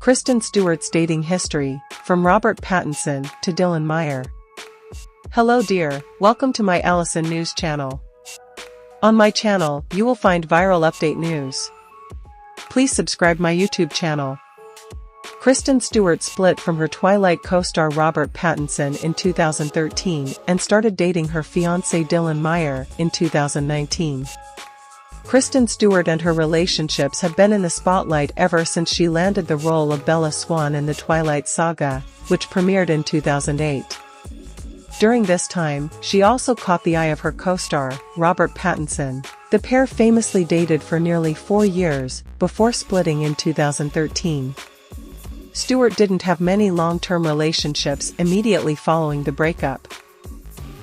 Kristen Stewart's dating history, from Robert Pattinson to Dylan Meyer. Hello dear, welcome to my Allison News channel. On my channel, you will find viral update news. Please subscribe my YouTube channel. Kristen Stewart split from her Twilight co-star Robert Pattinson in 2013 and started dating her fiancé Dylan Meyer in 2019. Kristen Stewart and her relationships have been in the spotlight ever since she landed the role of Bella Swan in the Twilight saga, which premiered in 2008. During this time, she also caught the eye of her co-star, Robert Pattinson. The pair famously dated for nearly 4 years, before splitting in 2013. Stewart didn't have many long-term relationships immediately following the breakup.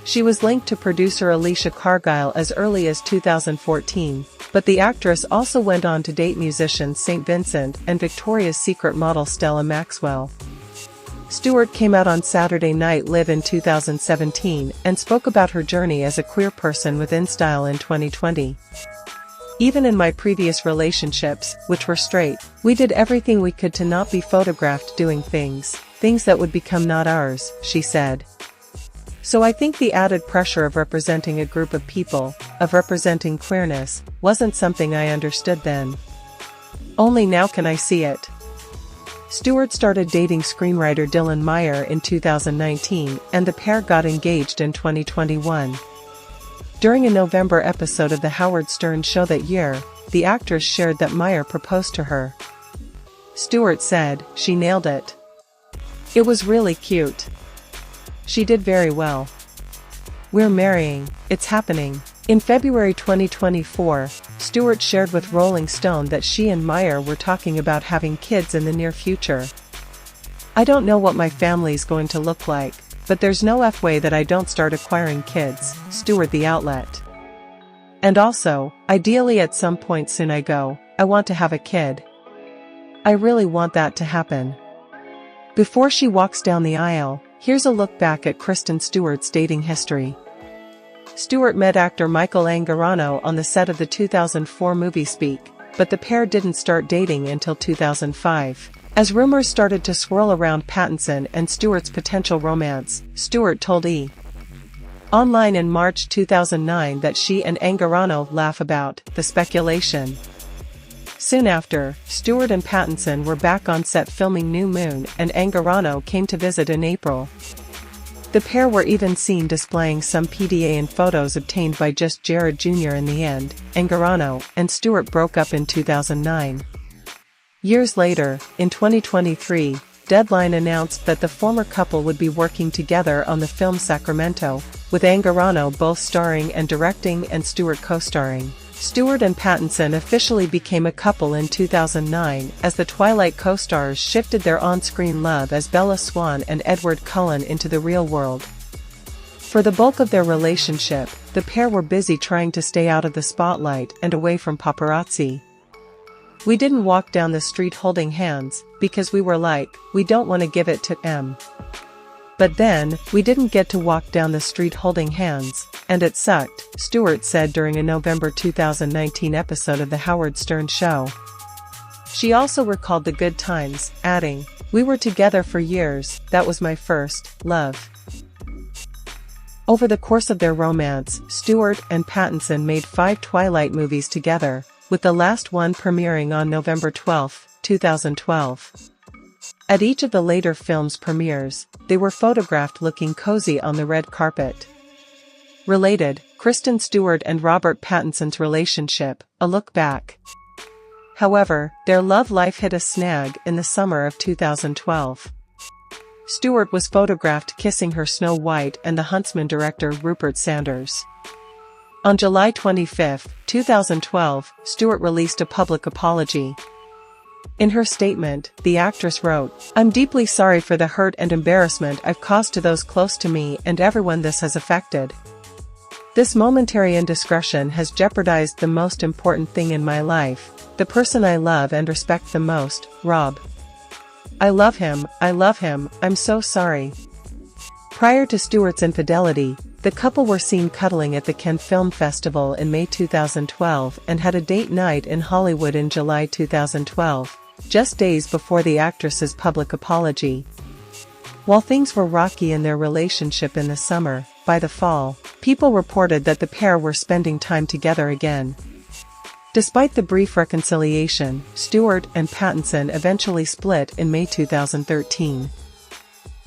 She was linked to producer Alicia Cargile as early as 2014, but the actress also went on to date musician St. Vincent and Victoria's Secret model Stella Maxwell. Stewart came out on Saturday Night Live in 2017 and spoke about her journey as a queer person with InStyle in 2020. Even in my previous relationships, which were straight, we did everything we could to not be photographed doing things that would become not ours, she said. So I think the added pressure of representing a group of people, of representing queerness, wasn't something I understood then. Only now can I see it. Stewart started dating screenwriter Dylan Meyer in 2019 and the pair got engaged in 2021. During a November episode of The Howard Stern Show that year, the actress shared that Meyer proposed to her. Stewart said, "She nailed it. It was really cute. She did very well. We're marrying, it's happening." In February 2024, Stewart shared with Rolling Stone that she and Meyer were talking about having kids in the near future. "I don't know what my family's going to look like, but there's no way that I don't start acquiring kids," Stewart the outlet. "And also, ideally at some point soon I want to have a kid. I really want that to happen." Before she walks down the aisle, here's a look back at Kristen Stewart's dating history. Stewart met actor Michael Angarano on the set of the 2004 movie Speak, but the pair didn't start dating until 2005. As rumors started to swirl around Pattinson and Stewart's potential romance, Stewart told E! Online in March 2009 that she and Angarano laugh about the speculation. Soon after, Stewart and Pattinson were back on set filming New Moon and Angarano came to visit in April. The pair were even seen displaying some PDA in photos obtained by Just Jared Jr. In the end, Angarano and Stewart broke up in 2009. Years later, in 2023, Deadline announced that the former couple would be working together on the film Sacramento, with Angarano both starring and directing and Stewart co-starring. Stewart and Pattinson officially became a couple in 2009 as the Twilight co-stars shifted their on-screen love as Bella Swan and Edward Cullen into the real world. For the bulk of their relationship, the pair were busy trying to stay out of the spotlight and away from paparazzi. "We didn't walk down the street holding hands, because we were like, we don't want to give it to M. But then, we didn't get to walk down the street holding hands, and it sucked," Stewart said during a November 2019 episode of The Howard Stern Show. She also recalled the good times, adding, "We were together for years, that was my first love." Over the course of their romance, Stewart and Pattinson made 5 Twilight movies together, with the last one premiering on November 12, 2012. At each of the later films' premieres, they were photographed looking cozy on the red carpet. Related, Kristen Stewart and Robert Pattinson's relationship, a look back. However, their love life hit a snag in the summer of 2012. Stewart was photographed kissing her Snow White and The Huntsman director Rupert Sanders. On July 25, 2012, Stewart released a public apology. In her statement, the actress wrote, "I'm deeply sorry for the hurt and embarrassment I've caused to those close to me and everyone this has affected. This momentary indiscretion has jeopardized the most important thing in my life, the person I love and respect the most, Rob. I love him, I'm so sorry." Prior to Stewart's infidelity, the couple were seen cuddling at the Cannes Film Festival in May 2012 and had a date night in Hollywood in July 2012. just days before the actress's public apology. While things were rocky in their relationship in the summer, by the fall, people reported that the pair were spending time together again. Despite the brief reconciliation, Stewart and Pattinson eventually split in May 2013.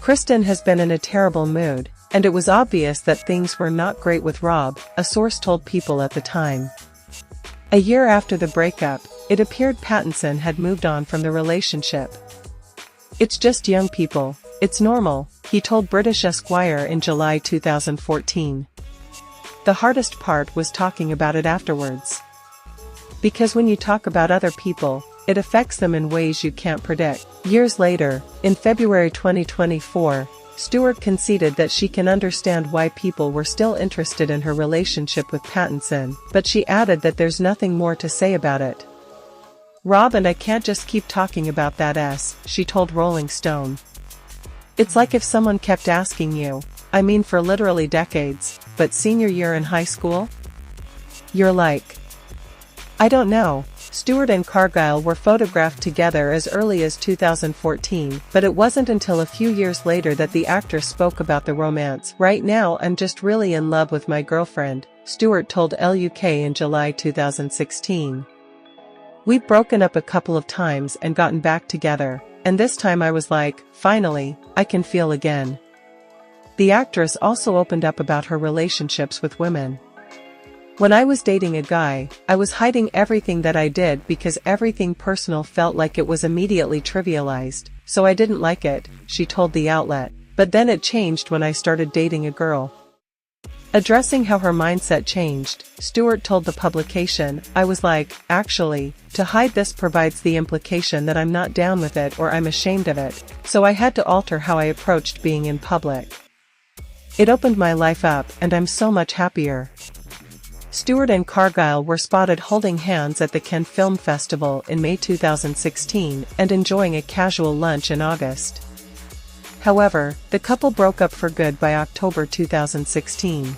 Kristen has been in a terrible mood, and it was obvious that things were not great with Rob, a source told People at the time. A year after the breakup, it appeared Pattinson had moved on from the relationship. "It's just young people, it's normal," he told British Esquire in July 2014. The hardest part was talking about it afterwards. Because when you talk about other people, it affects them in ways you can't predict. Years later, in February 2024, Stewart conceded that she can understand why people were still interested in her relationship with Pattinson, but she added that there's nothing more to say about it. "Rob and I can't just keep talking about that," she told Rolling Stone. "It's like if someone kept asking you, I mean for literally decades, but senior year in high school? You're like, I don't know." Stewart and Cargyle were photographed together as early as 2014, but it wasn't until a few years later that the actor spoke about the romance. "Right now I'm just really in love with my girlfriend," Stewart told LUK in July 2016. "We've broken up a couple of times and gotten back together, and this time I was like, finally, I can feel again." The actress also opened up about her relationships with women. "When I was dating a guy, I was hiding everything that I did because everything personal felt like it was immediately trivialized, so I didn't like it," she told the outlet. "But then it changed when I started dating a girl." Addressing how her mindset changed, Stewart told the publication, "I was like, actually, to hide this provides the implication that I'm not down with it or I'm ashamed of it, so I had to alter how I approached being in public. It opened my life up and I'm so much happier." Stewart and Cargyle were spotted holding hands at the Cannes Film Festival in May 2016 and enjoying a casual lunch in August. However, the couple broke up for good by October 2016.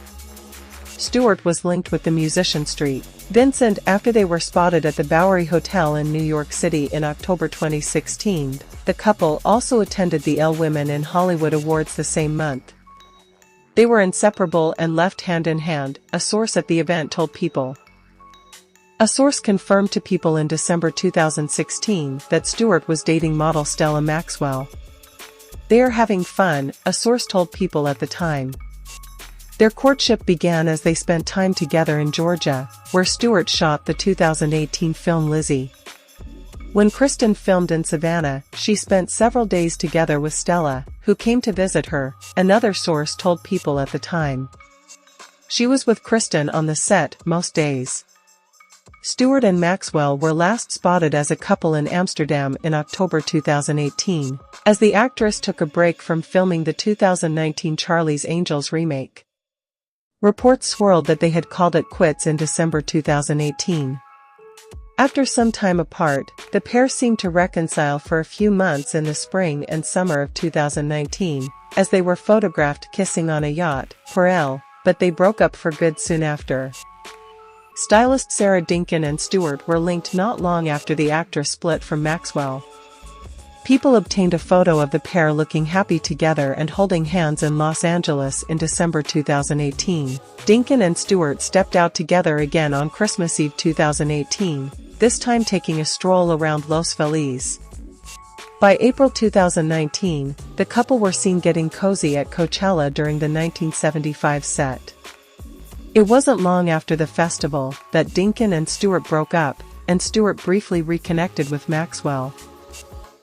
Stewart was linked with the musician Street Vincent after they were spotted at the Bowery Hotel in New York City in October 2016. The couple also attended the Elle Women in Hollywood Awards the same month. They were inseparable and left hand in hand, a source at the event told People. A source confirmed to People in December 2016 that Stewart was dating model Stella Maxwell. "They are having fun," a source told People at the time. Their courtship began as they spent time together in Georgia, where Stewart shot the 2018 film Lizzie. When Kristen filmed in Savannah, she spent several days together with Stella, who came to visit her, another source told People at the time. She was with Kristen on the set most days. Stewart and Maxwell were last spotted as a couple in Amsterdam in October 2018, as the actress took a break from filming the 2019 Charlie's Angels remake. Reports swirled that they had called it quits in December 2018. After some time apart, the pair seemed to reconcile for a few months in the spring and summer of 2019, as they were photographed kissing on a yacht, for Elle, but they broke up for good soon after. Stylist Sarah Dinkin and Stewart were linked not long after the actress split from Maxwell. People obtained a photo of the pair looking happy together and holding hands in Los Angeles in December 2018. Dinkin and Stewart stepped out together again on Christmas Eve 2018, this time taking a stroll around Los Feliz. By April 2019, the couple were seen getting cozy at Coachella during the 1975 set. It wasn't long after the festival that Dinkin and Stewart broke up, and Stewart briefly reconnected with Maxwell.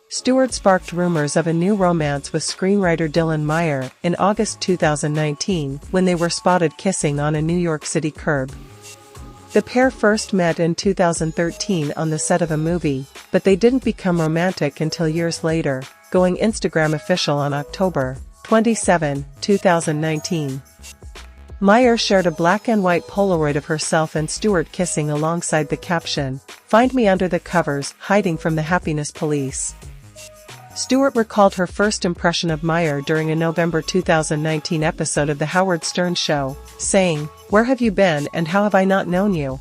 Stewart sparked rumors of a new romance with screenwriter Dylan Meyer in August 2019 when they were spotted kissing on a New York City curb. The pair first met in 2013 on the set of a movie, but they didn't become romantic until years later, going Instagram official on October 27, 2019. Meyer shared a black and white Polaroid of herself and Stewart kissing alongside the caption, "Find me under the covers, hiding from the happiness police." Stewart recalled her first impression of Meyer during a November 2019 episode of The Howard Stern Show, saying, "Where have you been and how have I not known you?"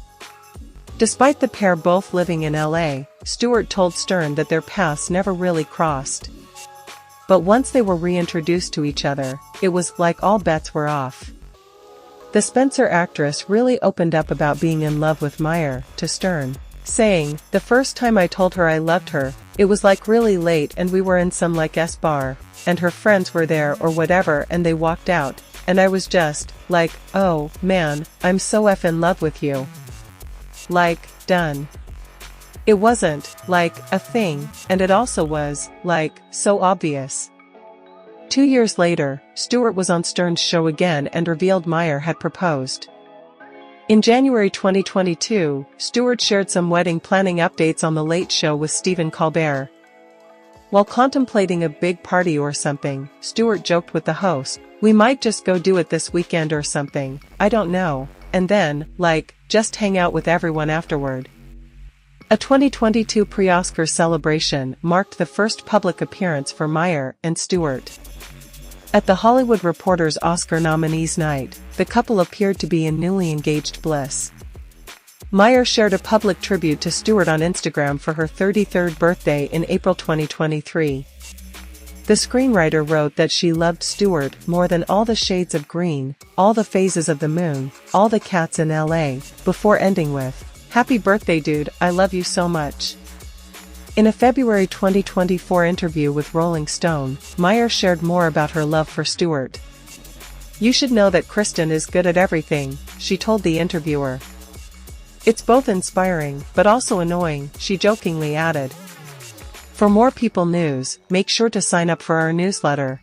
Despite the pair both living in LA, Stewart told Stern that their paths never really crossed. But once they were reintroduced to each other, it was like all bets were off. The Spencer actress really opened up about being in love with Meyer to Stern, saying, "The first time I told her I loved her, it was like really late and we were in some like bar, and her friends were there or whatever and they walked out, and I was just, like, oh, man, I'm so in love with you. Like, done." It wasn't, like, a thing, and it also was, like, so obvious. 2 years later, Stewart was on Stern's show again and revealed Meyer had proposed. In January 2022, Stewart shared some wedding planning updates on The Late Show with Stephen Colbert. While contemplating a big party or something, Stewart joked with the host, "We might just go do it this weekend or something, I don't know, and then, like, just hang out with everyone afterward." A 2022 pre-Oscar celebration marked the first public appearance for Meyer and Stewart. At The Hollywood Reporter's Oscar nominees night, the couple appeared to be in newly engaged bliss. Meyer shared a public tribute to Stewart on Instagram for her 33rd birthday in April 2023. The screenwriter wrote that she loved Stewart more than all the shades of green, all the phases of the moon, all the cats in LA, before ending with, "Happy birthday dude, I love you so much." In a February 2024 interview with Rolling Stone, Meyer shared more about her love for Stewart. "You should know that Kristen is good at everything," she told the interviewer. "It's both inspiring, but also annoying," she jokingly added. For more People news, make sure to sign up for our newsletter.